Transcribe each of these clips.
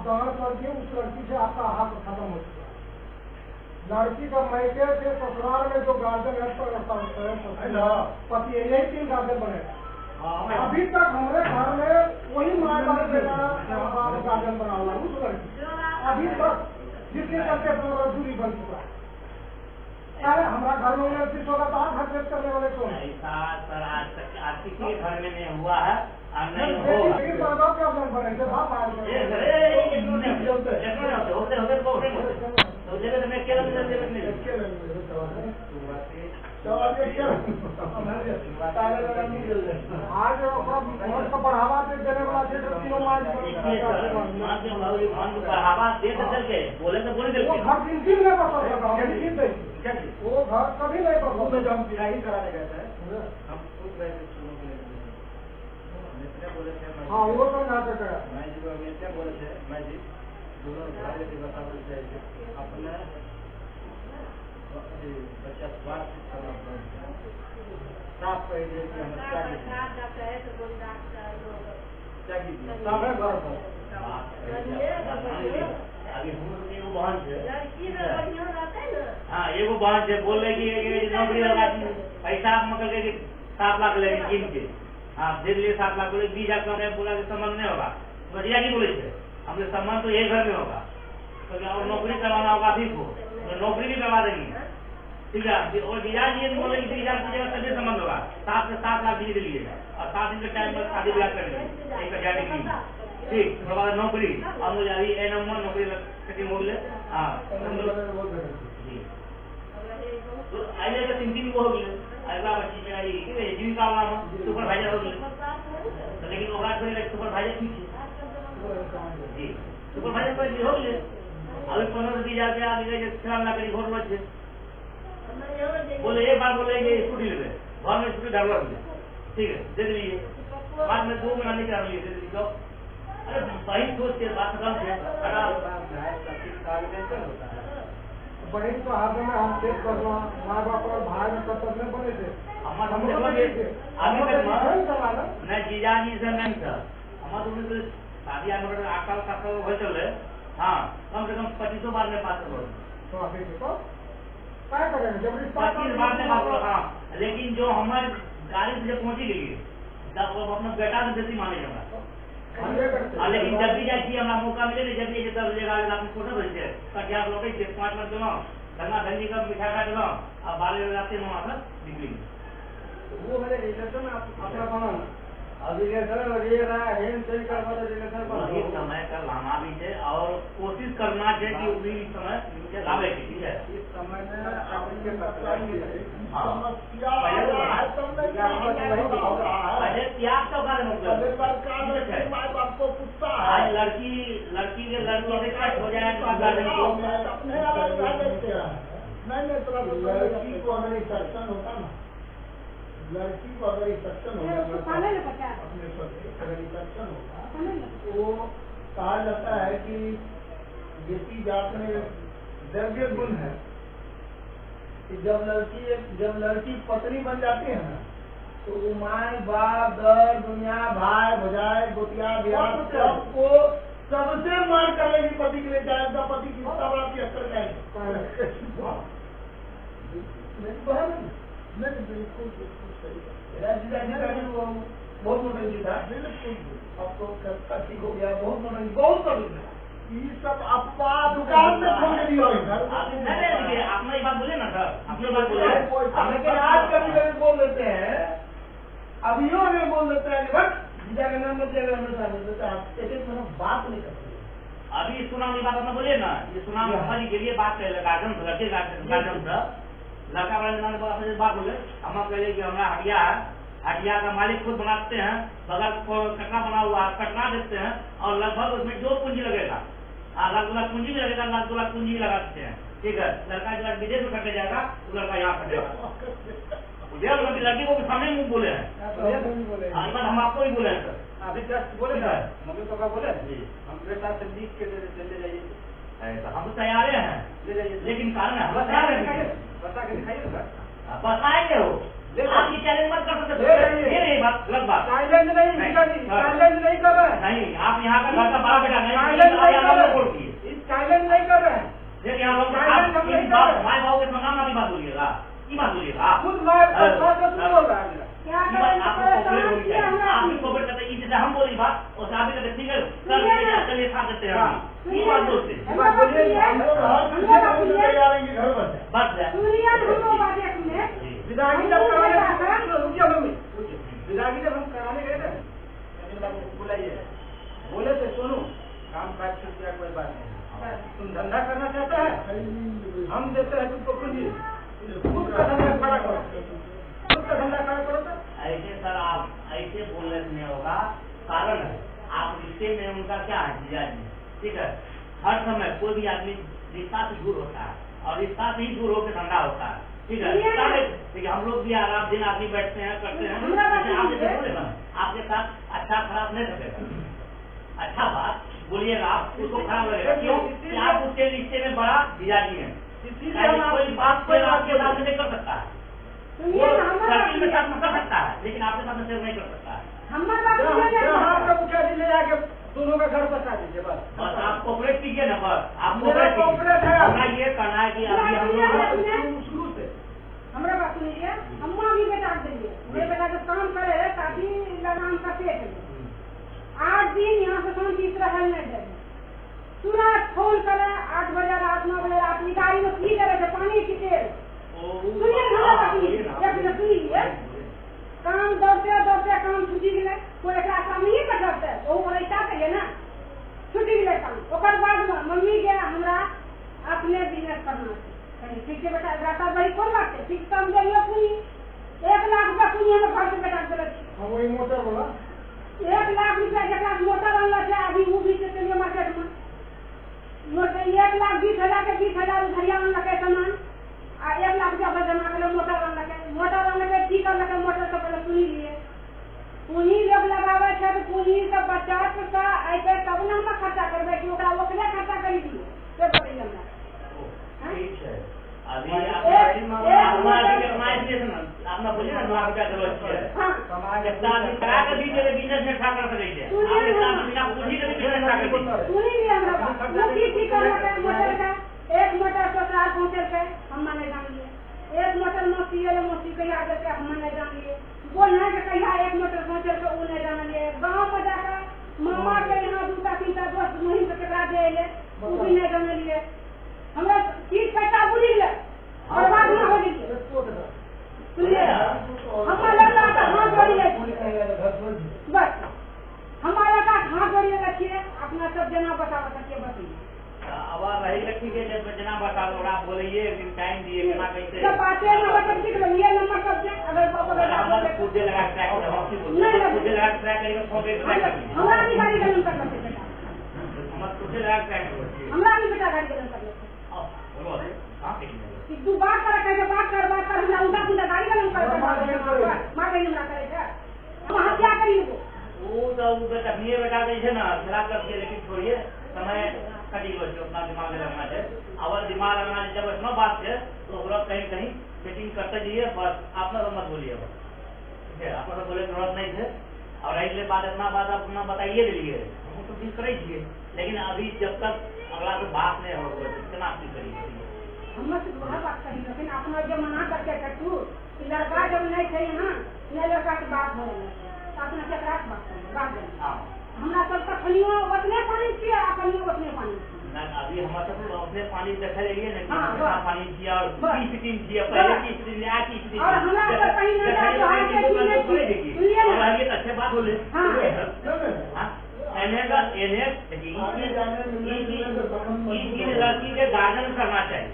दान करके उस लड़की से आपका हाथ खत्म हो चुका है। लड़की का मैके से ससुराल में जो गार्जियन है पति है, यही 3 गार्जियन बने। अभी तक हमारे घर में वही माँ बाप गार्जियन बना हुआ उस लड़की, अभी तक जिसके चलते हमारा दूरी बन चुका है। अरे हमारा घर में लड़की होगा तो आप हरकत करने वाले कौन? ऐसा सर आज तक आज किसी के घर में नहीं हुआ है, नहीं आज को बढ़ावा देने वाला बढ़ावा दे करके बोले तो बोले वो घर 3 दिन में बता वो घर कभी नहीं बता। जब हम विवाही कराने गए थे हम खुद गए थे बोले थे हाँ वो तो नाटक है। मैं जी क्या बोले थे, मैं जी दोनों भाई के बता बोलते हैं अपने बच्चा स्वास्थ्य करना साफ कर दिए कि हम अभी हम एगो बहन है, हाँ एगो बहन है बोल रहे कि नौकरी लगा पैसा मतलब के 7 लाख लगे गिन के, हाँ दे दिए 7 लाख बोले 20 लाख बोला कि संबंध नहीं होगा। बढ़िया की बोले थे हमने संबंध तो एक घर में होगा, तो और नौकरी करवाना होगा ठीक हो तो नौकरी भी करवा देंगे, ठीक है। और जीजा जी बोले कि 20 लाख की जगह तभी संबंध होगा, 7 से 7 लाख दीजिए लिए और 7 दिन के टाइम में शादी ब्याह करेंगे 1000 डिग्री, ठीक। उसके बाद नौकरी अब मुझे अभी ए नंबर नौकरी सेटिंग हो गए, हाँ तो आइए तो 3 वो हो गए अगला बच्ची जीविका वाला सुपरवाइजर हो गए, लेकिन ओकरा छोड़े सुपरवाइजर ठीक है जी, सुपरवाइजर पर हो गए। अभी 15 दिन जाके आगे खिलाना करी घर रोज बोले एक बार बोले स्कूटी ले घर में स्कूटी ढालवा दिए, ठीक है दे दिए, बाद में 2 महीना नहीं करा लिए दे दिए। अरे सही सोच के बात कम से बहन को हाथ में हम चेक करना माँ बाप और भाई में कर्तव्य बने थे मैं जीजा जी से नहीं था हमारे शादी आगे 8 साल 7 साल हो चल रहे, हाँ कम से कम 25 बार में पास हो क्या करेंगे जब 25 बार में पास हो, हाँ लेकिन जो हमारे गाड़ी से जब पहुंची गई तब वो अपना बेटा से जैसी माने जाएगा, लेकिन जब भी जाइए हमारा मौका मिले जब भी जगह आप फोटो भेजते कटिया लौटे 5 मिनट दिलो गंगा धंधी का मिठा का दिलो अब बाले लगाते वहाँ पर निकलेंगे। वो मेरे रिलेशन अपना बना अभी समय का लाना भी है और कोशिश करना है कि उसी समय लावे ठीक है। इस समय में आपके पहले त्याग तो कर आज लड़की के लड़कों से कट हो जाए लड़की को अगर इंस्ट्रक्शन होता ना, लड़की को अगर इंस्ट्रक्शन होता अपने अगर इंस्ट्रक्शन होता वो कहा जाता है कि बेटी जात में द्रव्य गुण है कि जब लड़की पत्नी बन जाती है ना तो वो माए बाप दर दुनिया भाई भजाए गोतिया बिहार सबको सबसे मार कर लेगी पति के लिए जाए पति की की असर बिल्कुल सही बहुत मोटरजी था अब तो ठीक हो गया बहुत मोटरजी बहुत सब ये सब अफवाह दुकान में खोल दिया आपने ये बात बोले ना सर, आपने बात बोले आज कभी बोल देते हैं अभियो में बोल देते हैं बट जाकर नाम बात नहीं करते। अभी सुनामी बात अपना बोलिए ना, ये सुनामी हमारी के लिए बात कर गार्डन लड़के गार्डन था लड़का वाले बात बोले हम कहे कि हमारा हटिया का मालिक खुद बनाते हैं, बगल को कटरा बना हुआ कटरा देते हैं और लगभग उसमें 2 पूंजी लगेगा, लाख 2 लाख पूंजी भी लगेगा, लाख 2 लाख पूंजी भी लगा देते हैं, ठीक है। लड़का जो विदेश में खटे जाएगा तो लड़का यहाँ खटेगा, लड़की को सामने मुंह बोले हैं, हम आपको ही बोले हैं सर, अभी जस्ट बोले ना मम्मी पापा बोले हम बेटा से लिख के ले जाइए, हम तो तैयार हैं ले जाइए, लेकिन कारण है हम तैयार हैं बता के दिखाइए सर, बताएंगे हो आप ये चैलेंज मत कर सकते, ये बात गलत बात चैलेंज नहीं कर रहे हैं नहीं, आप यहाँ का घर का बड़ा बेटा नहीं यहाँ माए बाबू के नाम की बात बोलिएगा, की बात बोलिएगा खुद बोल रहा है आपकी कोविड करते हैं, जैसे हम बोली बात और आप भी कहते ठीक है सर चलिए खा करते हैं, ये बात बोलते हैं बस विदागी जब हम कराने गए थे बुलाइए, बोले थे सोनू काम काज छूट गया कोई बात नहीं, तुम धंधा करना चाहता है हम देते हैं तुमको पूंजी, खुद का धंधा खड़ा करो, खुद का धंधा खड़ा करो। तो ऐसे सर आप ऐसे बोलने से नहीं होगा, कारण है आप रिश्ते में उनका क्या है जीजाजी, ठीक है हर समय कोई भी आदमी रिश्ता से दूर होता है और रिश्ता से ही दूर होकर धंधा होता है, ठीक है देखिए हम लोग भी आराम दिन आदमी बैठते हैं करते हैं, आप जैसे बोले ना आपके साथ अच्छा खराब नहीं रखेगा, अच्छा बात बोलिएगा आप उसको खराब लगेगा, क्यों कि आप उसके रिश्ते में बड़ा जीजाजी है, कोई बात कोई आपके साथ नहीं कर सकता है, वो सर्किल में साथ में कर सकता है लेकिन आपके साथ में शेयर नहीं कर सकता है। ले जाके दोनों का घर बता दीजिए बस आप कोऑपरेट कीजिए ना, बस आप कोऑपरेट है अपना ये करना है कि अभी हम लोग शुरू से हमारा बात सुनिए, अम्मा भी बेटा देंगे, मेरे बेटा जो काम करे शादी लगाम का पेट में 8 दिन यहाँ से शांति से रहने नहीं देंगे, तुरंत फोन करे 8 बजे रात 9 बजे रात गाड़ी में पी करे थे पानी की तेल, सुनिए काम दौड़ते दौड़ते काम छुट्टी गए, कोई एक काम नहीं कर सकते वो ऐसा कहिए ना छुट्टी गए काम, ओकर बाद मम्मी के हमरा अपने बिजनेस करना ठीक है बेटा रास्ता बड़ी कौन बात है, ठीक काम जाइए पूरी 1 लाख रुपया पूरी हमें घर से बेटा चले वही मोटर बोला 1 लाख रुपया जरा मोटर वाला है अभी वो भी चलिए मार्केट में मोटर 1,20,000 के 20,000 घरिया वाला के सामान आ 1 लाख रुपया जमा कर मोटर वाला के ठीक कर लगे, मोटर से पहले सुनी लिए पूंजी लोग लगावे छे तो पूंजी से बचत का ऐसे तब ना हम खर्चा करबे कि ओकरा ओकरे खर्चा करी दिए से बड़ी हमरा ठीक है अभी आपने बोलिए ना 2 लाख रुपया जरूरत है समाज करा कर दीजिए बिजनेस में खा कर सकते हैं आप बिना पूंजी के बिजनेस खा कर दीजिए सुनी लिए हमरा वो ठीक कर लगे मोटर का एक मोटर ससुराल पहुंचे थे हम नहीं जान लिए, एक मोटर मौसी कहिया देते हम नहीं जान लिए, वो नहीं के कहिया एक मोटर पहुंचे थे वो नहीं जान लिए, गाँव में जाकर मामा के यहाँ 2-3 दोस्त मुहिम से टकरा दे वो भी नहीं जान लिए, हमरा 30 पैसा बुझ गए और बाद में हो गई सुनिए हमारा हाथ जोड़ी बस हमारा हाथ जोड़ी रखिए अपना सब जना बता बताइए अब रही ठीक है जब जना बता दो आप बोलिए टाइम दिए बिना कैसे सब बातें नंबर सब लिख लो, ये नंबर सब दे अगर पूजे लगा ट्रैक पूजे लगा ट्रैक करेंगे फोन पे हमरा भी गाड़ी गलम कर लेते बेटा हम पूजे लगा ट्रैक हमरा भी बेटा गाड़ी गलम कर लेते बोलो हां कि तू बात कर हमरा उल्टा सीधा गाड़ी गलम कर मार गई हमरा करे क्या हम हत्या करी वो तो तकनीक बेटा कैसे ना खराब करके लेकिन छोड़िए समय कटी बच्चे अपना दिमाग में लगना चाहिए और दिमाग लगना चाहिए जब इतना बात है तो कहीं कहीं सेटिंग करते जाइए बस आप ना मत बोलिए बस ठीक है आप तो बोले जरूरत नहीं थे और अगले बात इतना बात अपना बताइए लिए हम तो ठीक करे छिए लेकिन अभी जब तक अगला तो बात नहीं हो इतना आप करिए हम बात कही लेकिन अपना जब मना करके कटू लड़का जब नहीं थे यहाँ न लड़का की बात हो रही अपना केकरा से बात करें हमरा सब कखनियो उतने पानी छिए अपनियो उतने पानी ना अभी हम सब अपने पानी देखे रहिए ना कितना पानी छिए और की फिटिंग छिए पहले की फिटिंग आ की फिटिंग और हमरा तो कहीं ना जाके सुनिए और ये अच्छे बात बोले हां एने लड़की के गार्जियन करना चाहिए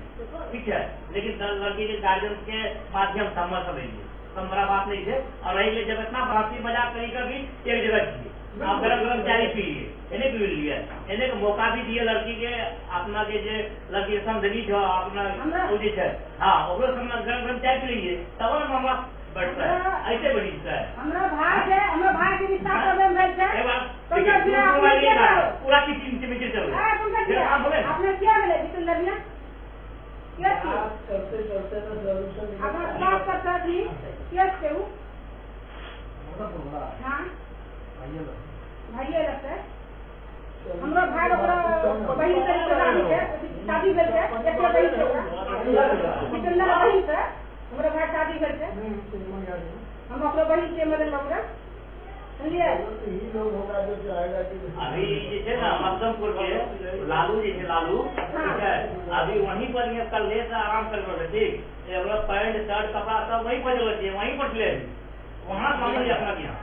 ठीक है लेकिन लड़की के गार्जियन के माध्यम समझ सकेंगे तो बड़ा बात नहीं है और रही जब इतना बाती मजाक करी का भी एक जगह चाहिए आप गरम चाय पी लिए इन्हें पी लिए इन्हें मौका भी दिए लड़की के अपना के जो लड़की समझनी जो अपना उचित है हाँ गरम चाय पी लीजिए तब ना मामला बढ़ता है ऐसे बड़ी है हमरा भाई के रिश्ता करने में पूरा की चिंता में चल रहा है आपने क्या बोले जितेंद्र भैया क्या चलते चलते तो जरूर अपना बात करता थी क्या क्यों हाँ भाइये लगता है हमरा भाई वही तरीके शादी भेल के एक बहन से जितेंद्र बहन से हमारे भाई शादी भेल के हम अपने बहन के मदन बाबू समझिए। अभी जैसे ना मकदमपुर के लालू जी थे लालू, ठीक है, अभी वहीं पर ये कल से आराम कर रहे थे, ठीक, अगर पैंट शर्ट कपड़ा सब वहीं पर जरूरत वहीं पर ले वहाँ मामला अपना दिया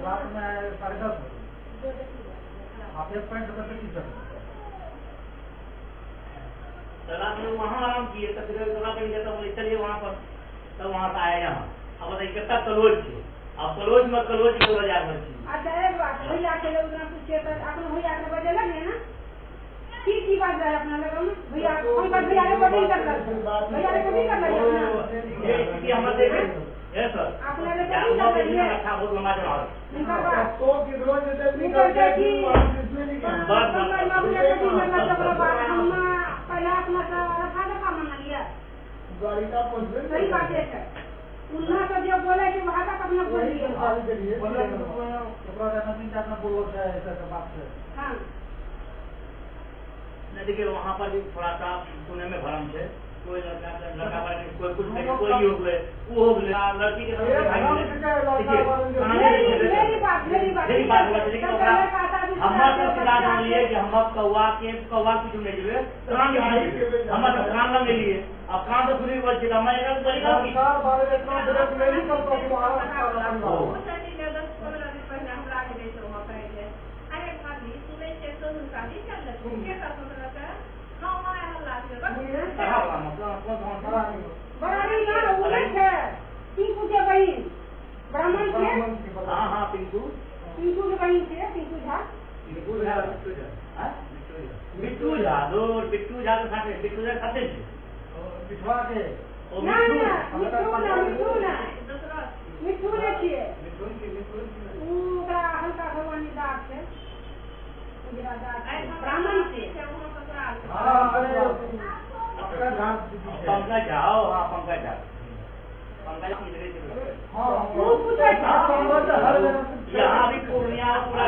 रात में 10:30 आप एक पैंट रात में वहाँ आराम किए, तब फिर चलिए वहाँ पर, तब वहाँ से आया यहाँ। अब बताइए कितना कलोज थे, अब कलोज में कलोज की वजह बची। अच्छा एक बात भैया के लोग ना पूछे तो अपने भैया के बजे लगे ना की बात है अपना लोगों में भैया हम पर भैया ने कभी कर भैया ने कभी कर लिया ये स्थिति हम देखे है सर, अपने ने कभी कर लिया अच्छा बहुत लंबा चला इनका बात तो कि रोज जैसे निकलते कि बस मैं बाबू के दिन में मतलब बात हम पहला अपना रखा का मान लिया गाड़ी का पहुंच सही बात है उन्ना तो जो बोले कि वहां तक अपना बोल दिए हां देखिए वहाँ पर भी थोड़ा सा सुनने में भरम है, कोई लड़का कोई कुछ नहीं, कोई हो गए वो हो गया लड़की के हम लिए कि हम कौआ की चुने लिए हम काम न मिलिए अब काम तो शुरू कर दिया पिंकू के बहन ब्राह्मण थे हाँ हाँ पिंकू के बहन थे पिंकू झा बिट्टू झा दो बिट्टू झा के साथ बिट्टू झा खाते थे पिछवा के ना मिठू ने छिए ओकरा हल्का भवानी दाग से ब्राह्मण से पंकज जाओ हाँ पंकज झा यहाँ भी पूर्णिया पूरा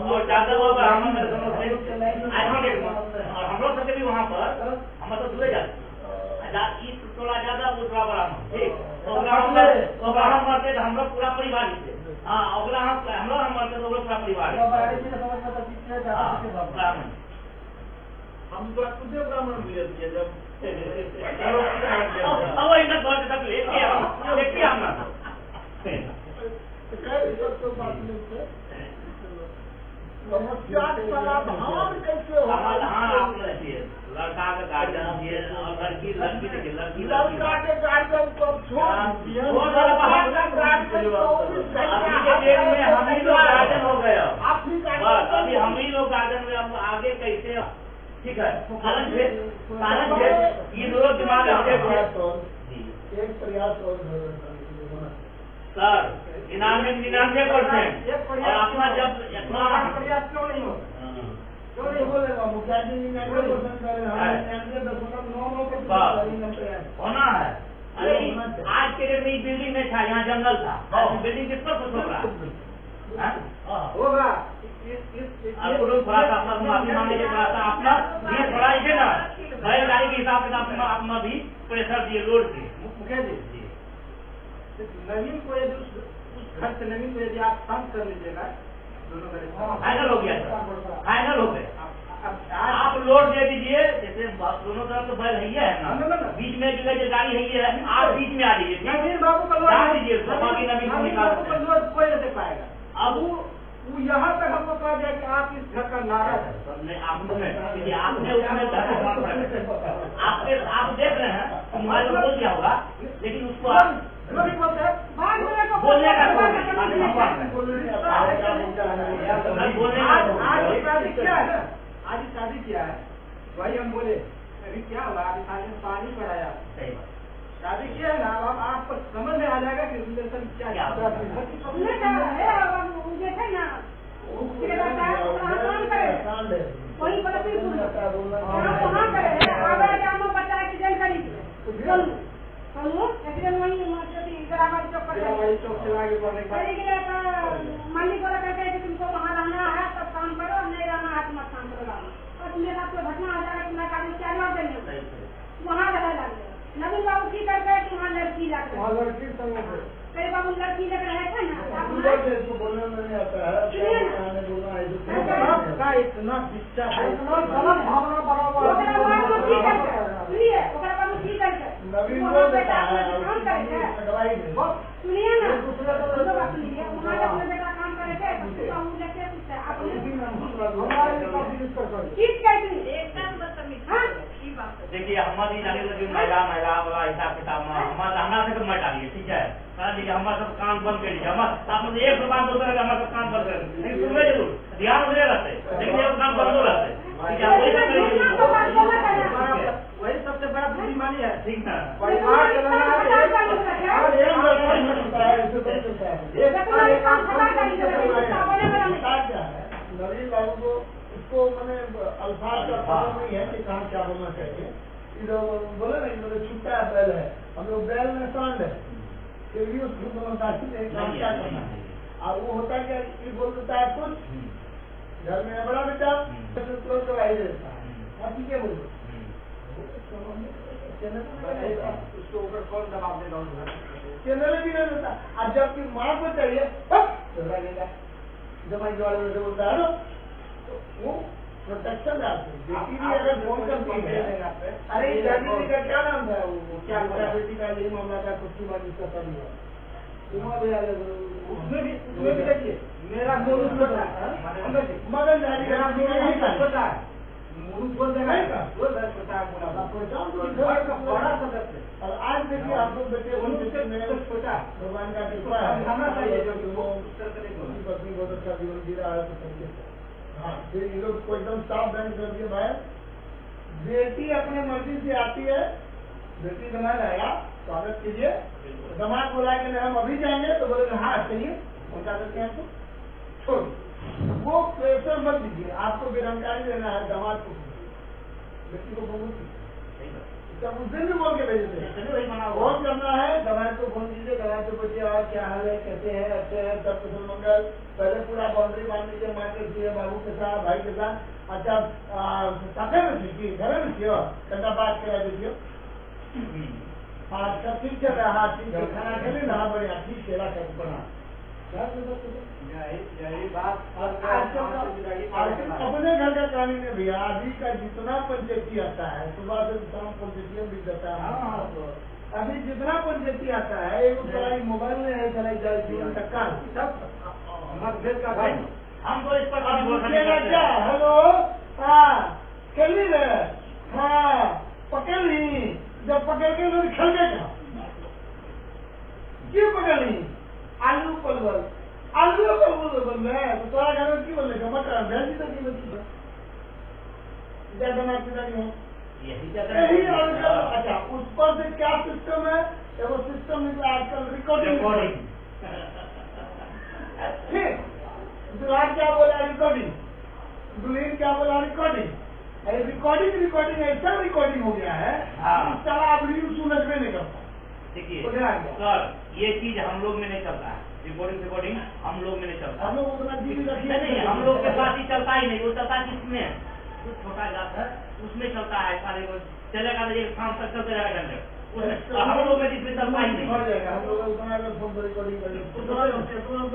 और ज्यादा वो हम लोग सबके भी वहाँ पर हम तो जुड़े जाते थोड़ा ज्यादा वो थोड़ा बड़ा ठीक हम मरते तो हम लोग पूरा परिवार ही थे हाँ हम लोग मरते तो पूरा परिवार हम तो खुद ब्राह्मण दिए जब अब इधर बहुत तक लेके आना लड़का का गार्जियन दिए और लड़की देखिए लड़का के गार्जियन को हम ही लोग गार्जियन हो गए बस अभी हम ही लोग गार्जियन में अब आगे कैसे ठीक है कारण ये दोनों दिमाग एक प्रयास और सर 99% और अपना जब इतना प्रयास क्यों नहीं हो क्यों नहीं बोलेगा मुखिया जी 99% होना है। अरे आज के डेट में बिल्डिंग नहीं था, यहाँ जंगल था, बिल्डिंग किस पर कुछ होगा थोड़ा सा अपना माफी मांगे थोड़ा सा अपना ये थोड़ा इसे ना बैलगाड़ी के हिसाब से अपना भी प्रेशर दिए लोड दिए मुखिया जी नवीन को यदि उस घर से नवीन को यदि आप शांत कर लीजिएगा दोनों फाइनल हो गया सर फाइनल हो गया आप लोड दे दीजिए जैसे दोनों तरफ तो बैल है ना बीच में जो गाड़ी है आप बीच में आ जाइए नवीन बाबू का लोड दीजिए नवीन को निकाल कोई नहीं दे पाएगा अब वो यहाँ तक हमको कहा जाए कि आप इस घर का नारा है आपने उसमें आप देख रहे हैं मोबाइल में बोल दिया होगा लेकिन उसको बोलने का आज शादी किया है वही हम बोले अभी क्या हुआ अभी शादी में पानी पड़ाया शादी किया है ना अब आपको समझ में आ जाएगा कि रिलेशन क्या वही चौक से आगे बढ़ने का मालिक वाला कहते हैं कि तुमको वहाँ रहना है तब काम करो, नहीं रहना है तो मत काम करो। और तुम्हें साथ कोई घटना हो जाएगा तुम्हारे कागज क्या जवाब देंगे? वहाँ रह लगे नवीन बाबू की करते हैं कि वहाँ लड़की लग वहाँ लड़की संग कई बाबू लड़की लग रहे थे ना, इसको बोलने में नहीं आता है, बोलना है का इतना विचार है, नवीन बोल देता है सुनिए ना, सुनिए वहाँ जब मेरा बेटा काम करे थे देखिए हमारी जाने लगी महिला वाला हिसाब किताब में हमारा से मत डालिए, ठीक है? देखिए हमारा सब काम बंद कर दीजिए। आप लोग एक बात बोलते रहे हमारा सब काम बंद कर दीजिए, लेकिन सुनवे जरूर ध्यान में रहते, लेकिन एक काम बंद रहते, ठीक है? वही सबसे बड़ा बुद्धिमानी है, ठीक है? परिवार चलाना नवीन बाबू को उसको मैंने अल्फाज का पता नहीं है कि कहाँ क्या होना चाहिए। इधर बोले ना इधर छुट्टा बैल है, हम लोग बैल में सांड है, फिर भी उसको समझदारी से काम क्या करना है। और वो होता है क्या कि बोल देता है कुछ घर में बड़ा बेटा तुरंत दवाई देता है, आप ठीक है बोलो उसको ऊपर कौन दबाव देगा, चैनल भी नहीं देता। और जबकि माँ को चाहिए लगेगा जमाई वाले में बोलता है ना, तो वो प्रोटेक्शन डालते हैं। बेटी भी अगर फोन करती है, अरे दादी जी का क्या नाम था, वो क्या मेरा बेटी का यही मामला था, कुछ बात इसका सब हुआ उसमें भी देखिए मेरा मोरू छोटा है, मगन दादी का नाम छोटा है, मोरू बोल देगा वो छोटा है बड़ा सदस्य। और आज देखिए आप लोग बेटे छोटा भगवान का कृपा है, पत्नी बहुत अच्छा जीवन जी रहा है तो समझे। हाँ फिर ये लोग को एकदम साफ बैंक कर दिए भाई, बेटी अपने मर्जी से आती है, बेटी दमाद आया स्वागत कीजिए, दमाद बोला कि हम अभी जाएंगे तो बोले हाँ चलिए उनका करते हैं, तो छोड़ वो प्रेशर मत दीजिए, आपको बेरंकारी देना है दमाद को, बेटी को बहुत उस दिन भी बोल के भेजे थे फोन करना है, दवाई को फोन कीजिए, दवाई को पूछिए और क्या हाल है, कैसे हैं, अच्छे हैं, सब कुशल मंगल। पहले पूरा बाउंड्री बांध लीजिए माँ के साथ, बाबू के साथ, भाई के साथ। अच्छा साथे में सीखिए, घर में सीखिए, ठंडा बात करा दीजिए। हाँ सब ठीक चल रहा है, हाँ ठीक है, खाना खेले ना बढ़िया ठीक चला कर बना यही बात अपने घर का कानून है भैया। अभी का जितना पंचायती आता है सुबह से शाम पंचायती मिल जाता है, अभी जितना पंचायती आता है एक चलाई मोबाइल में है, चलाई जाए जीवन टक्का सब मतभेद का भाई हम तो इस पर क्या हेलो हाँ खेली रहे हाँ पकड़ ली, जब पकड़ के लोग खेल गए क्यों पकड़ ली, आलू पलवल आलू पलवल बोल रहे हैं, तो थोड़ा घर में क्यों बोल रहे मटर भैंस तो क्यों बोलती है ज्यादा पिता नहीं हो यही। अच्छा उस पर से क्या सिस्टम है, वो सिस्टम निकला आजकल रिकॉर्डिंग। ठीक दुल्हन क्या बोला रिकॉर्डिंग, दुल्हन क्या बोला रिकॉर्डिंग, रिकॉर्डिंग ऐसा रिकॉर्डिंग हो गया है सारा आप रील समझ में नहीं करता। देखिए सर ये चीज हम लोग में नहीं चलता है, रिकॉर्डिंग हम लोग में नहीं चलता, हम लोग उतना जीवी रखिए नहीं, हम लोग के पास ही चलता ही नहीं, वो चलता किसमें जो छोटा जात है उसमें चलता है, सारे चलेगा एक शाम तक चलते रहेगा घंटे, हम लोग में जिसमें चलता ही नहीं। हम लोग उतना अगर फोन पर रिकॉर्डिंग करेंगे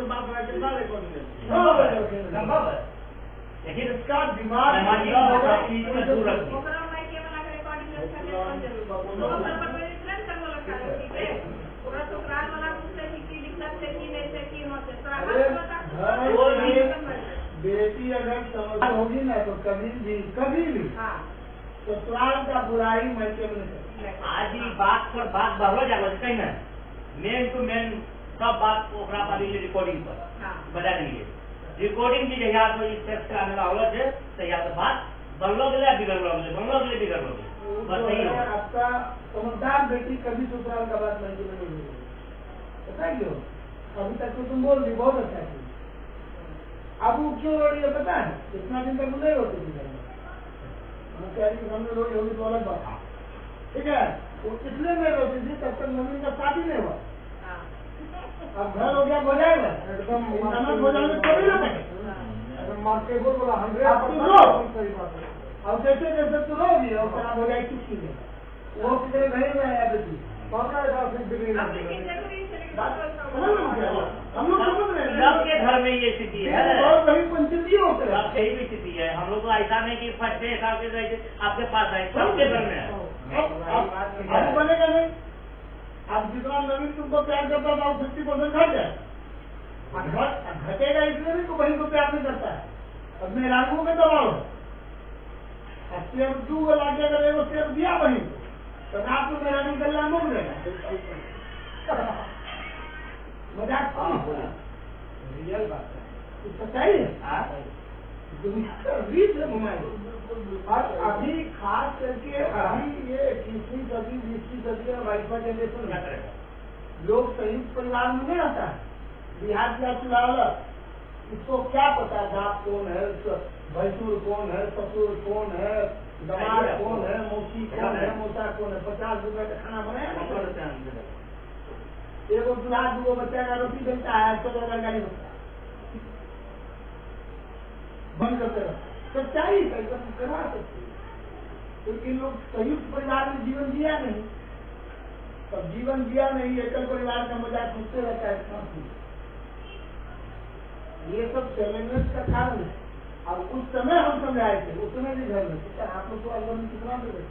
बात कितना रिकॉर्डिंग लेकिन इसका दिमाग बेटी अगर समझ होगी ना तो कभी भी ससुराल का बुराई मैके में नहीं। आज ही बात पर बात बढ़ो जाओ कहीं ना मेन टू मेन सब बात ओकरा वाली रिकॉर्डिंग पर बजा देंगे, रिकॉर्डिंग की जगह तो इस सेक्स का आने वाला है तो या तो बात बनलो के लिए बिगड़ लो बस यही है। आपका समझदार बेटी कभी ससुराल का बात मैके में नहीं बोलेगी, पता है क्यों? अभी तक तो तुम बोल रही बहुत अच्छा थी, अब वो क्यों रो रही है पता है? इतना दिन तक नहीं रोती थी घर में, हमने रोई होगी तो अलग बात, ठीक है? वो इसलिए नहीं रोती थी तब तक मम्मी का शादी नहीं हुआ, अब घर हो गया हो जाएगा एकदम इंटरनेट हो जाएंगे तो भी ना कहे मार्केट बोला 100% अब जैसे जैसे तू रोगी और खराब हो जाए किस चीज वो कितने घरे में आया बेटी हम लोग समझ रहे हैं सबके घर में ये स्थिति है और वही पंचायती होते हैं सबके ही स्थिति है। हम लोग तो ऐसा नहीं कि फर्स्ट हिसाब से आपके पास है, सबके घर में है। अब बनेगा नहीं। अब जितना नवीन तुमको प्यार करता था 50% घट जाए, घटेगा इसलिए नहीं तो वही को प्यार नहीं करता है। अब मेहरानों में दबाव है, अब शेयर 2 लाख अगर एगो शेयर दिया वही तो रात में मेहरानी कल्याण मुक देगा। मजाक रियल बात है, सच्चाई है। दुनिया का रीत है मोबाइल। और अभी खास करके अभी ये 21वीं सदी 20वीं सदी और 22वां जनरेशन लोग संयुक्त परिवार में नहीं रहता है। बिहार का चुनाव इसको क्या पता बाप कौन है, भैंसुर कौन है, ससुर कौन है, दमाद कौन है, मौसी कौन है, मौसा कौन है। 50 रुपए का खाना बनाया, एगो दूल्हा 2 बच्चा का रोटी बनता है, 100 का गाड़ी होता है, बंद करते रहो। सच्चाई करवा सकती है क्योंकि लोग संयुक्त परिवार में जीवन जिया नहीं। तब जीवन जिया नहीं, एकल परिवार का मजाक खुदते रहता है। ये सब चैलेंजेस का कारण है। अब उस समय हम समझाए थे, उस समय भी घर में आप लोग को अल्लाह में कितना दे रहे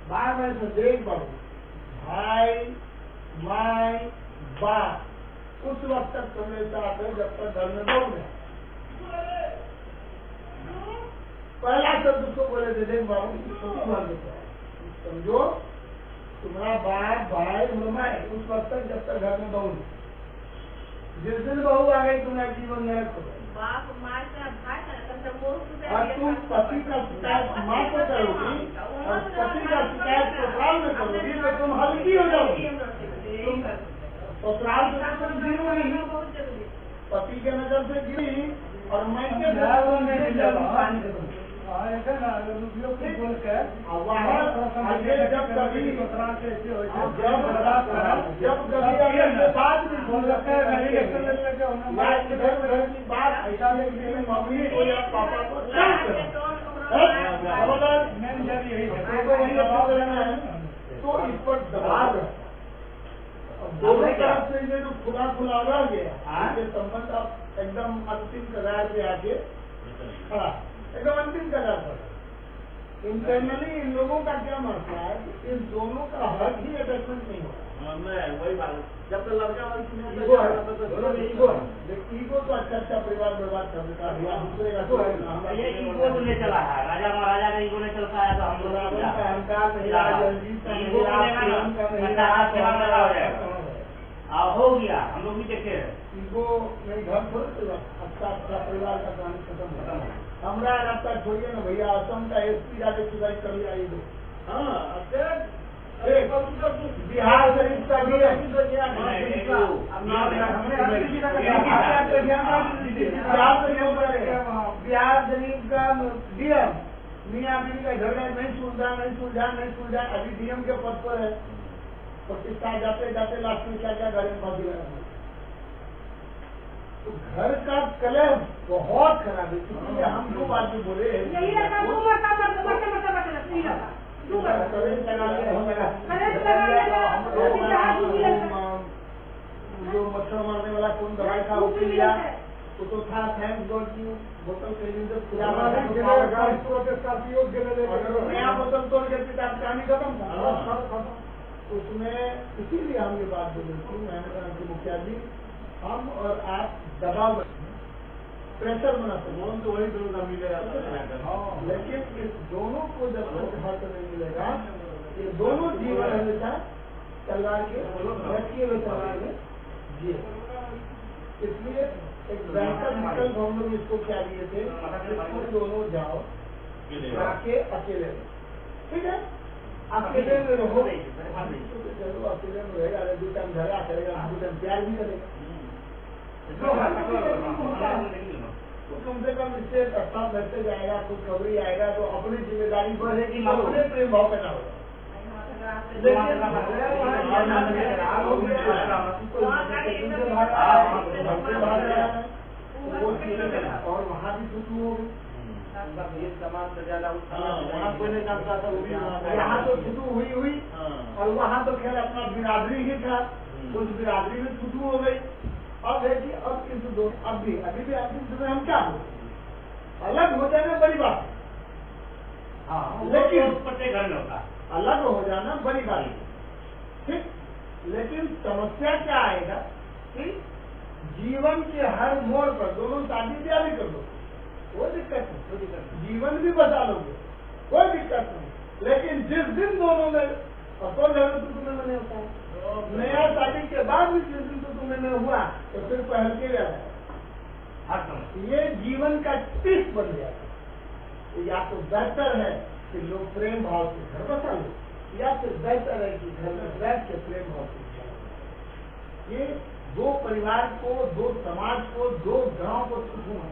बार बार से देख बाबू भाई माई बाप उस वक्त तक समझता है जब तक घर में लोग हैं। पहला शब्द उसको बोले थे देख बाबू समझो तुम्हारा बाप भाई माई उस वक्त तक जब तक घर में बहू है। जिस दिन बहू आ गई तुम्हारा जीवन नरक हो बाप माँ का भाई और तुम पति का शिकायत माँ को करोगी और पति का शिकायत ससुराल में करोगी तो तुम हल्की हो जाओगी। ससुराल से तुम गिरोगी, पति के नजर से गिरी और मैं के जब कभी बात ऐसा मम्मी को या पापा को तो इस पर दबाव है। दोनों तरफ से ये जो खुला खुला रह गया ये संबंध अब एकदम अंतिम कगार पे आके खड़ा, एकदम अंतिम कगार पर। इंटरनली इन लोगों का क्या मसला है कि इन दोनों का हक ही अटैचमेंट नहीं होगा। वही बात जब तक लड़का ईगो तो अच्छा परिवार बर्बाद कर देता है। दूसरे का ये ईगो तो नहीं चला है, राजा महाराजा का ईगो नहीं चलता है तो हम लोग अहंकार नहीं रहा, जल्दीज हो गया। हम लोग भी देखे ईगो नहीं घर थोड़े अच्छा परिवार का कहानी खत्म हो। हमारा रास्ता छोड़िए ना भैया, असम का एसपी जाके सुधार कर लिया ये बिहार शरीफ का बिहार शरीफ का डीएम मियाँ बीवी का झगड़ा नहीं सुलझा अभी डीएम के पद पर है। प्रतिष्ठा जाते जाते लास्ट में क्या क्या गाड़ी में फंसी लगा। तो घर का कलह बहुत खराब है। इसलिए हम 2 बात भी बोले जो मच्छर मारने वाला कौन दवाई था वो पी लिया वो तो था। थैंक गॉड की बोतल नया बोतल तोड़ के पीता कहानी खत्म था। उसमें इसीलिए हम ये बात बोले थी मैंने मुखिया जी हम और आप दबाव प्रेशर बना सकते तो वही दोनों का मिलेगा। लेकिन इस दोनों को जब तक हक नहीं मिलेगा ये दोनों जीवन हमेशा तलवार के रखिए हुए तलवार में जिए। इसलिए एक बेहतर विकल्प हम लोग इसको क्या दिए थे, इसको दोनों जाओ जाके अकेले रहो, ठीक है अकेले में रहो। चलो अकेले में रहेगा, 2 टाइम झगड़ा करेगा, 2 टाइम प्यार भी करेगा। तो कम से कम इससे अच्छा मैसेज आएगा, कुछ खबरी आएगा तो अपनी जिम्मेदारी बढ़ेगी, अपने प्रेम भाव पैदा होगा। और वहाँ भी छुट्टी हो गई, ये समाज से ज्यादा वहाँ कोई नहीं जानता था, वो भी यहाँ तो छुट्टी हुई और वहाँ तो खैर अपना बिरादरी ही था, उस बिरादरी में छुट्टी हो गई। अब है कि अब इस दो अभी भी अंतिम समय हम क्या बोलते, अलग हो जाना बड़ी बात है, लेकिन प्रत्येक घर में होता, अलग हो जाना बड़ी बात है, ठीक। लेकिन समस्या क्या आएगा कि जीवन के हर मोड़ पर दोनों शादी ब्याह भी कर दो, कोई दिक्कत नहीं, जीवन भी बचा लोगे, कोई दिक्कत नहीं। लेकिन जिस दिन दोनों में और घर में तुम्हें नहीं होता है, नया शादी के बाद भी जिस दिन तो तुम्हें नहीं हुआ तो फिर पहल के लिया ये जीवन का टिप बन जाता है। या तो बेहतर है कि लोग प्रेम भाव से घर बसा लो, या फिर बेहतर है कि घर में बैठ के प्रेम भाव से ये दो परिवार को, दो समाज को, दो गांव को सुकून है।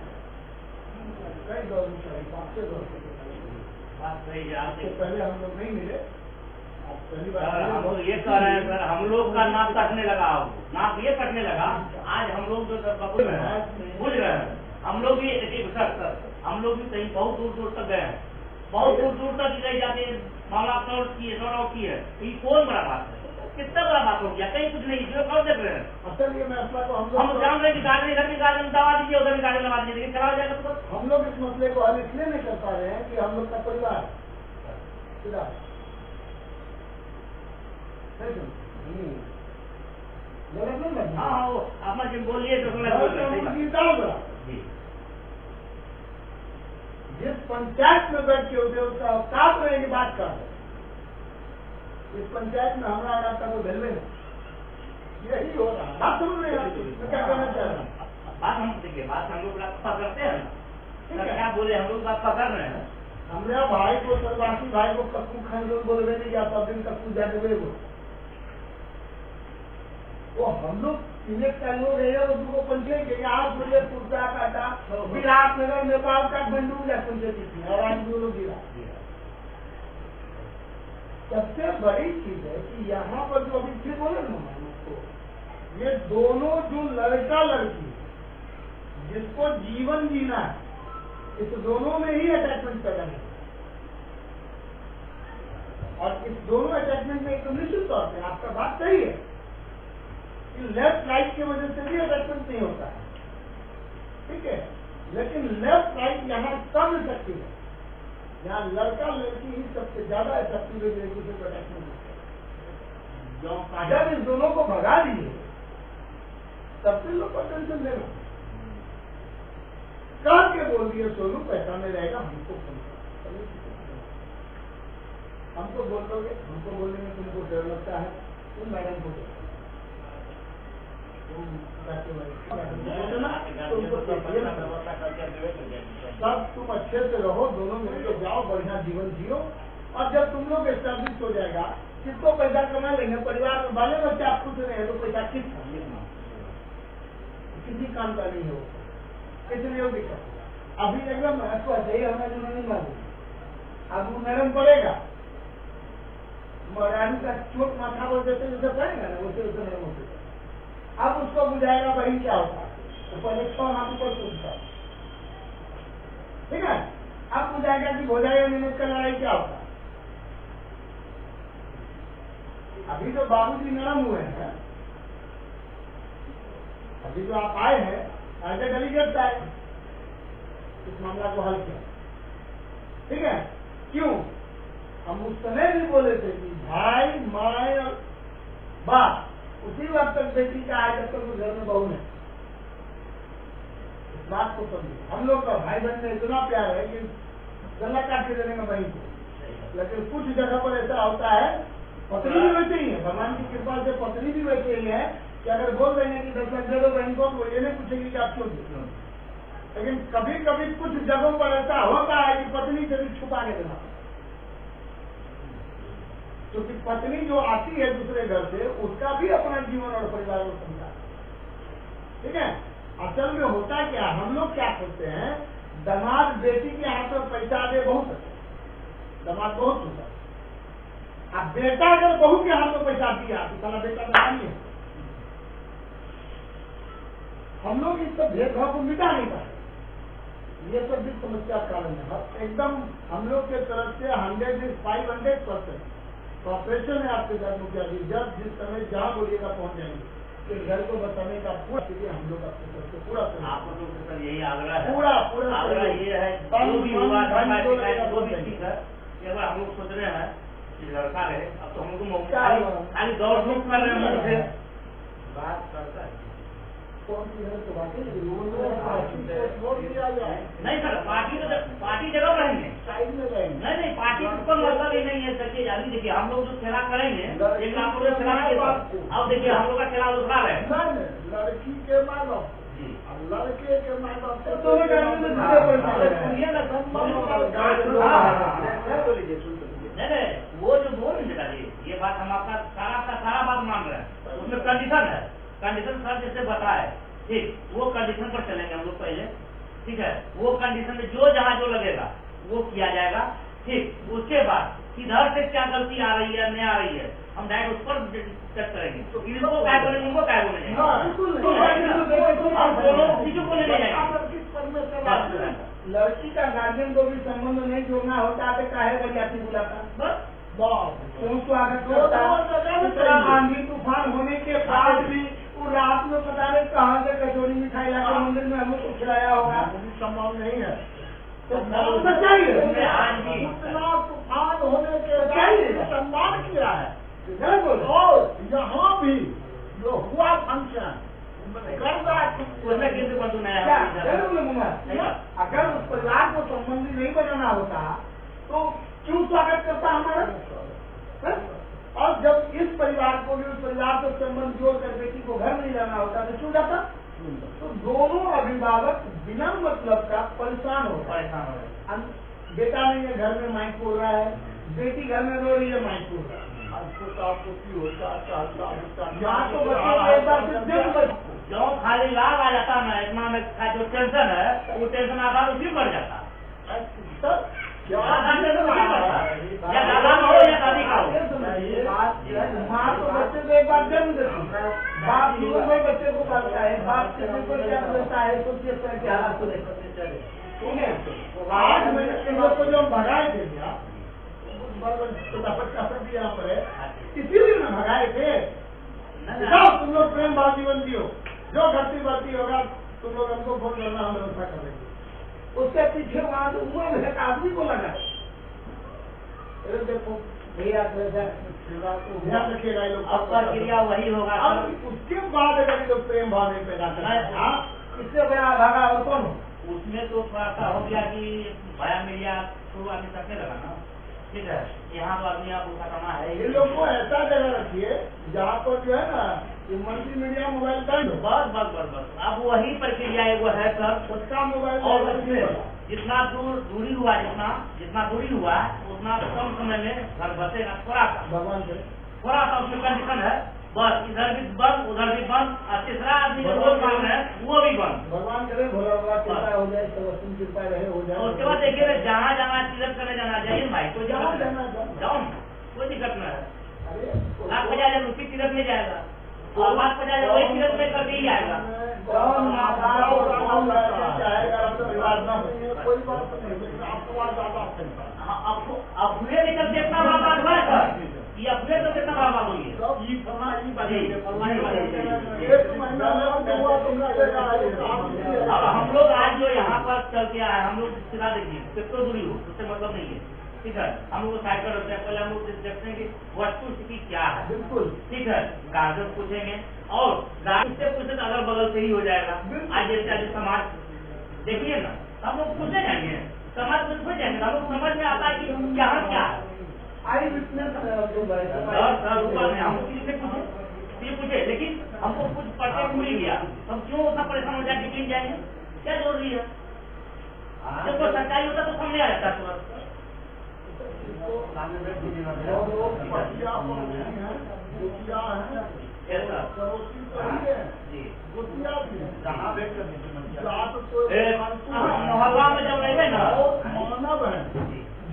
कई गौरवशाली बात सही है। आपसे पहले हम लोग नहीं मिले, आप पहली बार हम लोग ये कह रहे हैं सर, हम लोग का नाप कटने लगा, नाप ये कटने लगा। आज हम लोग जो बुझ रहे हैं, हम लोग भी सर हम लोग भी कहीं बहुत दूर दूर तक गए हैं, बहुत दूर दूर तक गई जाती है, मामला सॉल्व की है, ये कौन बड़ा बात है, कितना बड़ा बात हो गया, कहीं कुछ नहीं, जो कब देख रहे हैं। असल ये मसला को हम जान रहे हैं कि गार्डन इधर भी गार्डन दबा दीजिए, उधर भी गार्डन दबा दीजिए, लेकिन चला जाएगा तो हम लोग इस मसले को हल इसलिए नहीं कर पा रहे हैं कि हम लोग का परिवार हाँ वो अपना जिन बोलिए तो जिस पंचायत में बैठे होते उसका अवकाश में की बात कर रहे, इस पंचायत में हमारा रास्ता को भेलवे नहीं, यही हो रहा है। बात सुन रहे हैं, क्या कहना चाह रहे हैं? बात हम देखिए, बात हम लोग पकड़ते हैं, क्या बोले हम लोग बात पकड़ रहे हैं। हमारे भाई को, सरवासी भाई को कक्कू खान लोग बोलवे नहीं, या सब दिन कक्कू जाने वो हम लोग सिलेक्ट कर लोग है, उसको पंचायत के यहाँ बोले कुर्ता काटा विराटनगर नेपाल का बंडू या पंचायत और आज वो लोग गिरा। सबसे बड़ी चीज है कि यहाँ पर जो अभी फिर बोले ना उसको, ये दोनों जो लड़का लड़की जिसको जीवन जीना है, इस दोनों में ही अटैचमेंट पैदा नहीं, और इस दोनों अटैचमेंट में एक निश्चित तौर पर आपका बात सही है कि लेफ्ट राइट की वजह से भी अटैचमेंट नहीं होता है, ठीक है। लेकिन लेफ्ट राइट यहाँ कम इफेक्टिव है, यहाँ लड़का लड़की ही सबसे ज्यादा इफेक्टिव है एक दूसरे को अटैचमेंट होता है। जब इस दोनों को भगा दिए तब फिर लोग को टेंशन लेना कह के बोल दिए सोनू पैसा में रहेगा, हमको बोल दोगे, हमको बोलने में तुमको डर लगता है, तुम मैडम को सब तुम अच्छे से रहो, दोनों मिलकर जाओ, बढ़िया जीवन जियो। और जब तुम लोग एस्टैब्लिश हो जाएगा, किसको पैसा कमा लेंगे, परिवार में बाले बच्चे आप खुश रहे तो पैसा किसी काम का नहीं हो, इसलिए वो दिक्कत। अभी एकदम सही हमें जो नहीं मालूम, अब वो नरम पड़ेगा, मरानी का चोट माथा बोल देते जैसे पड़ेगा ना, वैसे वैसे नरम होते। अब उसको बुझाएगा बहन क्या होता है, तो पहले 6 हाथ ऊपर पूछता, ठीक है। अब बुझाएगा कि भोजाई मिनट का लड़ाई क्या होता है। अभी जो बाबूजी नरम हुए हैं, अभी जो आप आए हैं, ऐसे डेलीगेट आए, इस मामला को हल किया, ठीक है। क्यों? हम उस समय भी बोले थे कि भाई माए और बाप उसी वक्त तक बेटी का आए जब तक घर में बहू है। इस बात को समझिए, हम लोग का भाई बहन में इतना प्यार है कि गला काट के देने में बहन को, लेकिन कुछ जगह पर ऐसा होता है, पत्नी भी वैसे ही है, भगवान की कृपा से पत्नी भी वैसे ही है कि अगर बोल रहे हैं कि 10 लाख दे दो बहन को, तो ये नहीं पूछेगी कि आप क्यों देते। लेकिन कभी कभी कुछ जगहों पर ऐसा होता है कि पत्नी से भी छुपा के देना, क्योंकि पत्नी जो आती है दूसरे घर से, उसका भी अपना जीवन और परिवार को समझा, ठीक है। असल में होता क्या, हम लोग क्या करते हैं, दामाद बेटी के हाथ में पैसा दे बहुत अच्छा, दामाद बहुत होता है। अब बेटा अगर बहू के हाथ में पैसा दिया तो साला बेटा दामाद नहीं है, हम लोग इस सब भेदभाव को मिटा नहीं पाए। ये सब भी समस्या कारण है। एकदम हम लोग के तरफ से 100% कॉपरेशन है आपके घर मुखिया जी। जब जिस समय जहाँ बोलिएगा पहुँच जाएंगे। कि घर को बताने का पूरा चीजें हम लोग आपके तरफ से पूरा आपको तो सर यही आग्रह है, पूरा आग्रह ये है जो भी हुआ जो भी ठीक है। एक बार हम लोग सोच रहे हैं कि लड़का रहे, अब तो हम लोग खाली दौड़ धूप कर रहे हैं मुझे बात करता है कौन सी है तो बाकी वोट दिया जाए। नहीं सर, पार्टी जगह रहेंगे, साइड में रहेंगे। नहीं पार्टी का कोई मतलब ही नहीं है। देखिए अभी देखिए हम लोग जो खेला करेंगे एक आप लोग खेला अब देखिए हम लोग का खेला दूसरा है। लड़की के माँ बाप लड़के के माँ बाप नहीं वो जो बोल रहे ये बात हम आपका सारा बात मान रहे हैं। उसमें कंडीशन है, कंडीशन सर जैसे बताए ठीक, वो कंडीशन पर चलेंगे हम लोग पहले। ठीक है, वो कंडीशन में जो जहाँ जो लगेगा वो किया जाएगा। ठीक, उसके बाद इधर से क्या गलती आ रही है नहीं आ रही है हम डायरेक्ट उस पर चेक करेंगे। इनको क्या बोलेंगे उनको क्या बोलेंगे, हम दोनों चीजों को ले जाएंगे। लड़की का गार्जियन को भी संबंध नहीं जोड़ना होता है काहे बरियाती बुलाता बस आंधी तूफान होने के बाद भी वो रात में पता नहीं कहाँ से कचौड़ी मिठाई लाकर मंदिर में हमें कुछ खिलाया होगा। संभव नहीं है तो सच्चाई है। इतना तूफान होने के बाद सम्मान किया है। और यहाँ भी जो हुआ फंक्शन अगर उस परिवार को संबंधी नहीं बनाना होता तो क्यों स्वागत करता हमारा। और जब इस परिवार को भी उस परिवार से संबंध जोड़ कर बेटी को घर नहीं लाना होता तो क्यों जाता। तो दोनों अभिभावक बिना मतलब का परेशान हो रहे। बेटा नहीं है घर में माइक बोल रहा है, बेटी घर में रो रही है माइक बोल रहा है। जो खाली लाभ आ जाता ना इतना में जो टेंशन है वो टेंशन आधा उसी बढ़ जाता। या दादा का हो या दादी का हो, माँ तो बच्चे को एक बार जन्म देती है, बाप जीवन में बच्चे को पालता है, बाप किसी को क्या देता है तो किस तरह के हालात को देखते हैं। ठीक है, 8 महीने के लोग को जो हम भगाए थे क्या यहाँ पर है इसीलिए ना भगाए थे। तुम लोग प्रेम भाव जीवन जियो, जो घटती बढ़ती होगा तुम लोग हमको फोन करना हम व्यवस्था कर देंगे। उसके पीछे वहां उम्र में एक आदमी को लगा देखो भैया ध्यान रखिएगा लोग आपका क्रिया वही होगा। अब उसके बाद अगर ये लोग प्रेम भाव नहीं पैदा करते इससे बड़ा भागा और कौन हो। उसमें तो थोड़ा सा हो गया कि भया मिलिया तो आदमी करने लगा ना। ठीक है, यहाँ तो आदमी आप उसका कमा है। ये लोग को ऐसा जगह रखिए जहाँ पर जो है ना ये मल्टी मीडिया मोबाइल बैंड हो। बस अब वही प्रक्रिया वो है सर। उसका मोबाइल और जितना दूरी हुआ जितना दूरी हुआ उतना कम समय में घर बसेगा। थोड़ा सा उसमें कंडीशन है बस, इधर भी बंद उधर भी बंद और तीसरा आदमी जो काम है वो भी बंद। भगवान करे भोला बाबा कृपा हो जाए, कृपा रहे हो जाए। उसके बाद देखिए ना जहाँ तीर्थ करने जाना चाहिए भाई कोई जाओ कोई दिक्कत न है। 50,000 रुपये तीर्थ में जाएगा और 50,000 वही तीर्थ में करके ही आएगा। कोई बात नहीं, आपको वहाँ ज्यादा अपने निकल के इतना बड़ा बात हुआ है सर, ये अपने तो कितना बड़ा बात हुई है। अब हम लोग आज जो यहाँ पर चल के आए हम लोग सिरा देखिए कितना दूरी हो उससे मतलब नहीं है। ठीक है, हम लोग साइड पर होते हैं पहले हम लोग देखते हैं कि वस्तु स्थिति क्या है। बिल्कुल ठीक है, गार्जियन पूछेंगे और गार्जियन से पूछे तो अगल बगल से ही हो जाएगा। आज जैसे समाज देखिए ना हम लोग पूछे जाएंगे, समाज में पूछ जाएंगे, हम लोग समझ में आता है कि यहाँ क्या है। आई विटनेस हम पूछे लेकिन हमको कुछ पढ़ते भूल गया, हम क्यों उतना परेशान हो जाए टीम जाएंगे, क्या जरूरी है। जब कोई सच्चाई होता तो सामने आ जाता तुरंत। मोहल्ला में जब रहेंगे ना मानव है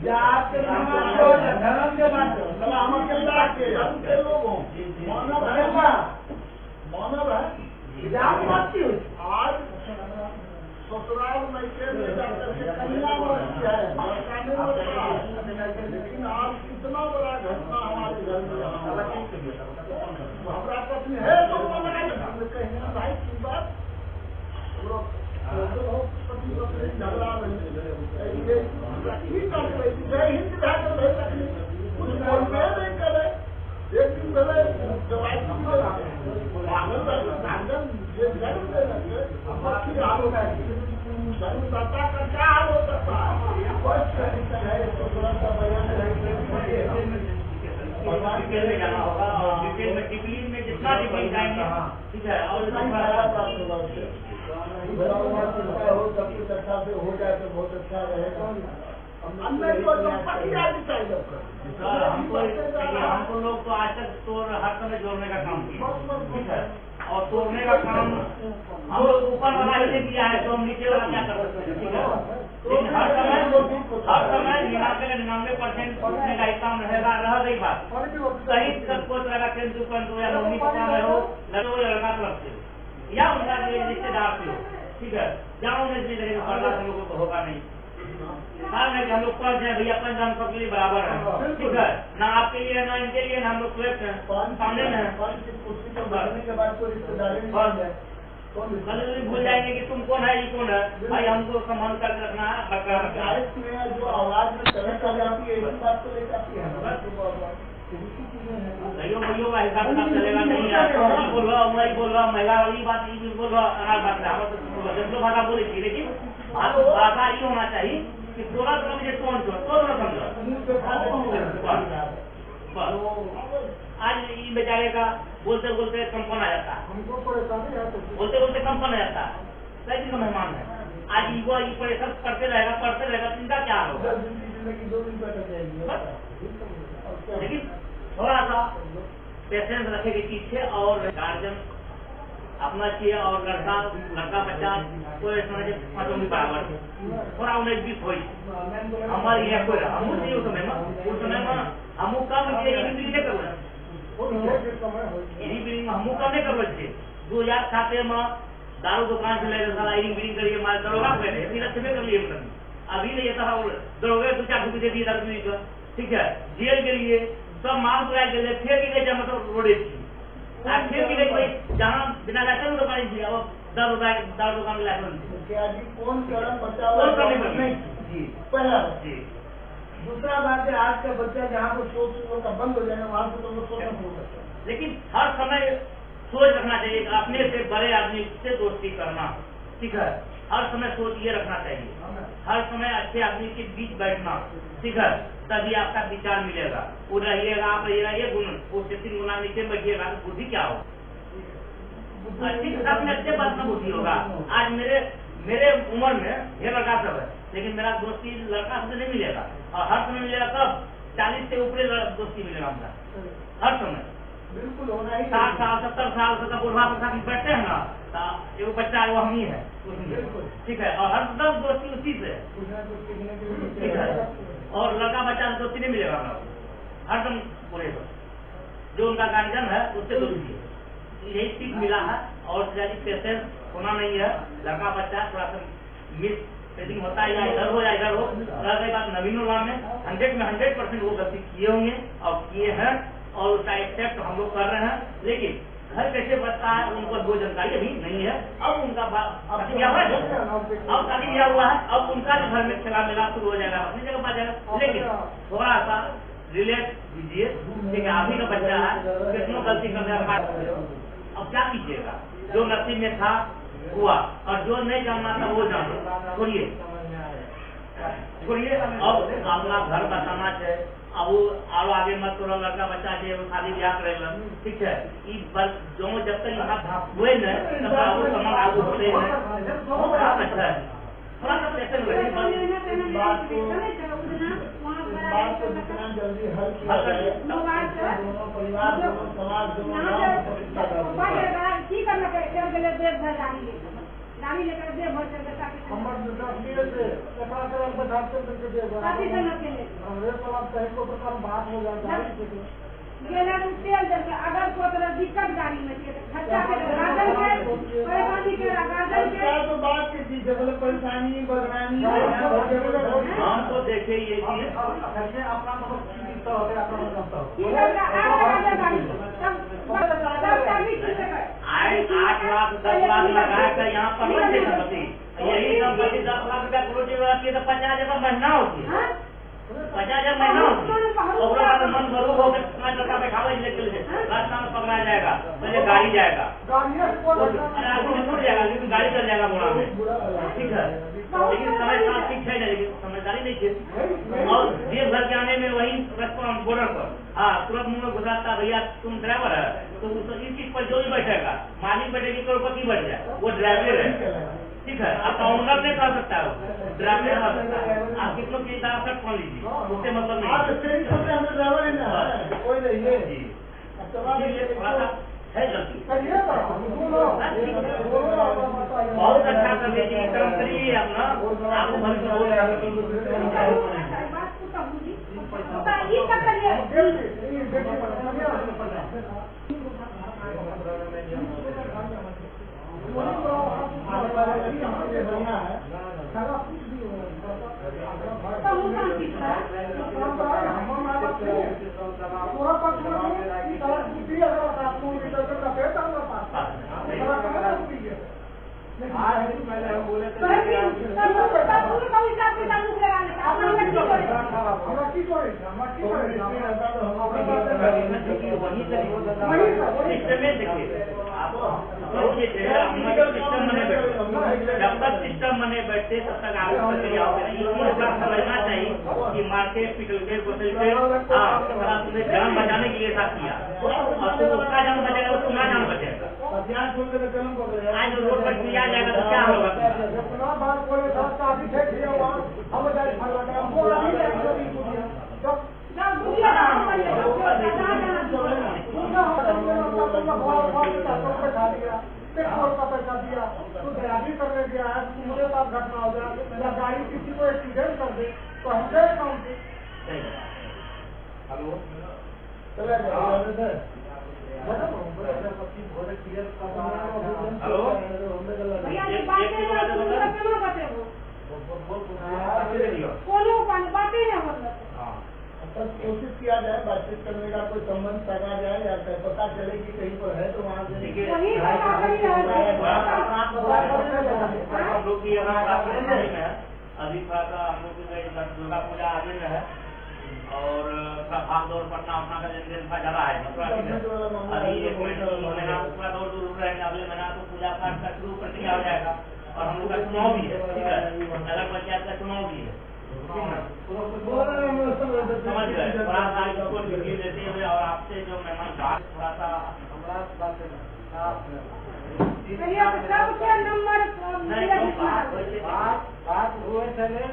जात धर्म के बात के लोग मानव है जात बात की आज झगड़ा ठीक है हिंद कुछ बोलते नहीं करे एक दिन पहले जब जनता का क्या हाल हो सकता है इसको थोड़ा सा डिटेल में जाना होगा और डिटेल में डिप्लीन में जितना डिप्लीन जाएंगे ठीक है और हो सब कुछ अच्छा से हो जाए तो बहुत अच्छा रहेगा। हमको लोग तो आज तक तो हर समय जोड़ने का काम किया ठीक है और तोड़ने का काम हम लोग ऊपर वाला ही किया है तो हम नीचे वाला क्या कर सकते हैं ठीक है। लेकिन हर समय 99% तोड़ने का ही काम रहेगा। रह गई बात सही कोच रहेगा 10% या मम्मी पापा में हो लड़का क्लब से हो या उनका रिश्तेदार से हो ठीक है जहाँ उन्हें नहीं रहेगा बर्दाश्त हम लोगों को होगा नहीं। कारण है कि हम लोग पढ़ जाए भैया पंच सबके लिए बराबर है ठीक है ना आपके लिए ना इनके लिए ना हम लोग स्वेट हैं सामने में के बाद कोई रिश्तेदारी भूल जाएंगे कि तुम कौन है ये कौन है भाई हमको संबंध करके रखना है बरकरार रखना है। जो आवाज में चलत आ जाती है इसी बात को लेकर आती है भैया का हिसाब किताब चलेगा नहीं है बोल रहा महिला वाली बात ये बोल रहा अनाज बात है हम तो भाषा बोली थी लेकिन भाषा ये होना चाहिए कि थोड़ा सा मुझे कौन थोड़ा समझो आज ये बेचारे का बोलते बोलते कंपन आ जाता है हमको परेशानी है बोलते बोलते कंपन आ जाता है कई दिन का मेहमान है आज वो ये परेशान पढ़ते रहेगा चिंता क्या होगा लेकिन थोड़ा सा पेशेंस रखे की चीज है और गार्जियन अपना चाहिए और लड़का बच्चा कोई समझे बराबर थोड़ा उन्हें बीस हो हमारे यहाँ कोई हम उस समय में हम कम नहीं कर हमू कम नहीं कर 2007 में दारू दुकान से लेकर सारा इंजीनियरिंग करिए मार दरोगा बैठे फिर अच्छे में कर लिए अभी नहीं था दरोगे 2-4 रुपये दे दिए दारू ठीक है जेल के लिए सब माल बुलाए गए फिर भी गए मतलब रोडे थी फिर भी गई जहाँ बिना लाइसेंस दुकान थी अब दारू दुकान में लाइसेंस कौन चरण बचाव जी पहला जी दूसरा बात है आज का बच्चा जहाँ को सोच का बंद हो जाएगा वहाँ से तो सोचना शुरू करता है। लेकिन हर समय सोच रखना चाहिए अपने से बड़े आदमी से दोस्ती करना ठीक है हर समय सोच ये रखना चाहिए हर समय अच्छे आदमी के बीच बैठना ठीक है तभी आपका विचार मिलेगा वो रहिएगा आप रहिएगा ये गुण वो 3 गुना नीचे बैठिएगा तो बुद्धि क्या होगा अच्छी अपने अच्छे बात में बुद्धि होगा। आज मेरे उम्र में ये लड़का सब है लेकिन मेरा दोस्ती लड़का से नहीं मिलेगा और हर समय मिलेगा तब 40 से ऊपर दोस्ती मिलेगा हमारा हर समय बिल्कुल होना ही 60 साल 70 साल से बुढ़वा के साथ बैठते हैं ना तो एक बच्चा वो हम ही है ठीक है और हर दम दोस्ती उसी से ठीक है और लड़का बच्चा दोस्ती नहीं मिलेगा हम लोग हर दम बोलेगा जो उनका गार्जियन है उससे दोस्ती है यही सीख मिला है और पेशेंस होना नहीं है लड़का बच्चा थोड़ा सा मिस सेटिंग होता है या इधर हो या इधर हो रह गई बात नवीन राम में 100% वो गलती किए होंगे और किए हैं और उसका एक्सेप्ट हम लोग कर रहे हैं लेकिन घर कैसे बचता है उनको वो जानकारी अभी नहीं है। अब उनका शादी ब्याह हुआ है अब उनका भी घर में खेला मेला शुरू हो जाएगा अपनी जगह पा जाएगा लेकिन थोड़ा सा रिलेट दीजिए ठीक है आप ही का बच्चा है कितनों गलती करने का अब क्या कीजिएगा जो नसीब में था हुआ और जो नहीं जानना था वो जानो छोड़िए अब अपना घर बचाना चाहिए अब वो आगे मत करो लड़का बच्चा चाहिए वो शादी ब्याह करेगा ठीक है जो जब तक यहाँ हुए न तब आगू समान आगू होते हैं बहुत अच्छा है थोड़ा सा पैसे बात को जितना जल्दी हल किया जाए दोनों परिवार दोनों समाज गाड़ी लेकर दे भर कर बात हो जाए तेल जैसे अगर कोई दिक्कत गाड़ी में तो बात की थी जब परेशानी बदनामी हमको देखिए ये चीज 8 लाख 10 लाख लगा कर यहाँ पर यही संपत्ति 10 लाख रुपया करोड़ रहती है तो 50,000 महीना होती है, 50,000 महीना होती है। और मन भरू होकर 5 लड़का बैठावे रास्ता में पकड़ा जाएगा, पहले गाड़ी जाएगा, छूट जाएगा लेकिन गाड़ी चल जाएगा बुरा में, ठीक है। लेकिन समय साथ ठीक है, लेकिन समझदारी नहीं थी। और देव घर के आने में वही बॉर्डर पर तुरंत मुंह में घुसाता, भैया तुम ड्राइवर है तो इस चीज पर जो भी बैठेगा, मालिक बैठेगी करोड़पति बैठ जाए, वो ड्राइवर है, ठीक है। आपका ओनर नहीं कर सकता है, ड्राइवर कर सकता है। आप कितनों की शर्ट पहन लीजिए, उससे मतलब नहीं है गलती। बहुत अच्छा कर लीजिए, कर्म करिए अपना, आपको भविष्य बोल रहा जब तक सिस्टम बने बैठते तब तक आगे प्रक्रिया समझना चाहिए कि मारते पिटलते तुमने जान बचाने के लिए साथ किया और तो उसका जान बचेगा तो तुम्हारा जान बचेगा। आज रोड पर किया जाएगा तो क्या होगा? पेट्रोल का पैसा दिया तो ड्राइविंग करने गया है, तुम्हारे साथ घटना हो जाए या गाड़ी किसी को एक्सीडेंट कर दे तो हमसे अकाउंट हेलो चला कोशिश किया जाए बातचीत करने का, कोई संबंध सगा जाए या पता चले कि कहीं पर है तो वहाँ से हम लोग की अभी थोड़ा सा हम लोग की दुर्गा पूजा आगे में है और भाग दौड़ पटना अपना का दिन ज्यादा है। अभी 1 महीना पूरा दौड़ रहेंगे, अगले महीना तो पूजा पाठ का शुरू प्रक्रिया हो जाएगा और हम लोग का चुनाव भी है, ठीक है, नगर पंचायत का चुनाव भी है, समझ गए। थोड़ा सा इसको डिग्री देते हुए और आपसे जो मेहमान थोड़ा सा बात हुए चले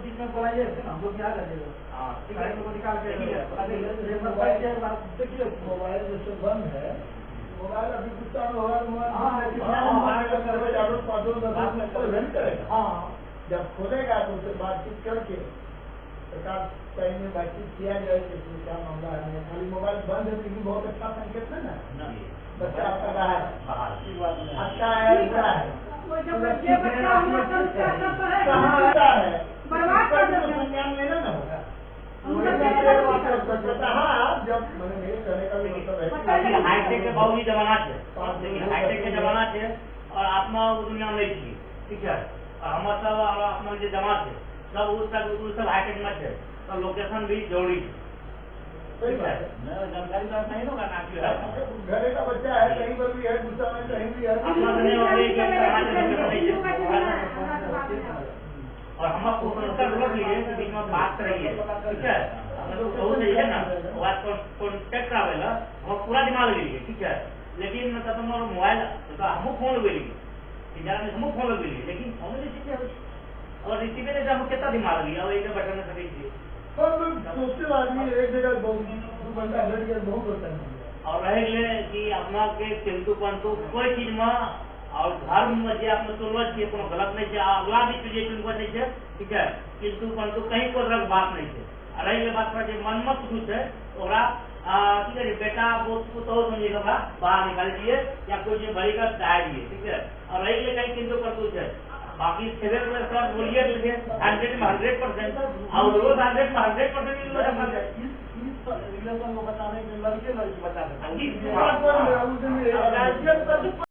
जिसमें बोलाइए हमको क्या करिएगा, ठीक है, निकाल के देखिए मोबाइल जैसे बंद है, मोबाइल अभी गुस्सा में होगा जब खोलेगा तो उसे बातचीत करके सरकार टाइम में बातचीत किया जाए कि क्या मामला है। खाली मोबाइल बंद है तो बहुत अच्छा संकेत है ना, बच्चा आपका है अच्छा है बुरा है संज्ञान लेना ना होगा। जब मैंने मेरे कहने का भी मतलब है हाईटेक के बहुत ही जमाना है, हाईटेक के जमाना है और आत्मा दुनिया में थी, ठीक है, और हमारे सब और आत्मा जो जमात है सब उस सब हाईटेक में है, तो लोकेशन भी जरूरी है, ठीक है। जानकारी तो नहीं होगा ना कि घरे का बच्चा है, कहीं पर भी है, गुस्सा में कहीं भी है, और हम आपको रोक लिए बीच में बात करेंगे, ठीक है, बहुत सही है ना, कॉन्टेक्ट आवेगा हम पूरा दिमाग ले लिए, ठीक है, लेकिन तुम्हारा मोबाइल हमको फोन ले लिए, हमको फोन ले लिए, लेकिन फोन रिसीव और रिसीव से हम कितना दिमाग लिया और एक बटन में सके मुश्किल आदमी एक जगह 2 घंटा बैठ गया बहुत होता है। और रहे कि अपना के किंतु परंतु कोई चीज में और धर्म में जे आपने सुनवा चाहिए कोनो गलत नहीं है, अगला भी तुझे चुनवा नहीं है, ठीक है, किंतु परंतु कहीं कोई रंग बात नहीं है। रही बात पर जे मनमत कुछ है ओरा ठीक है बेटा वो तो समझिएगा बाहर निकाल दिए या कुछ बड़ी का चाय दिए, ठीक है। और रही ले कहीं किंतु करतूत है, बाकी 7% बोलिए 100 में 100% और रोज 100 में 100% रिलेशन को बताने के लड़के लड़की बता सकते हैं।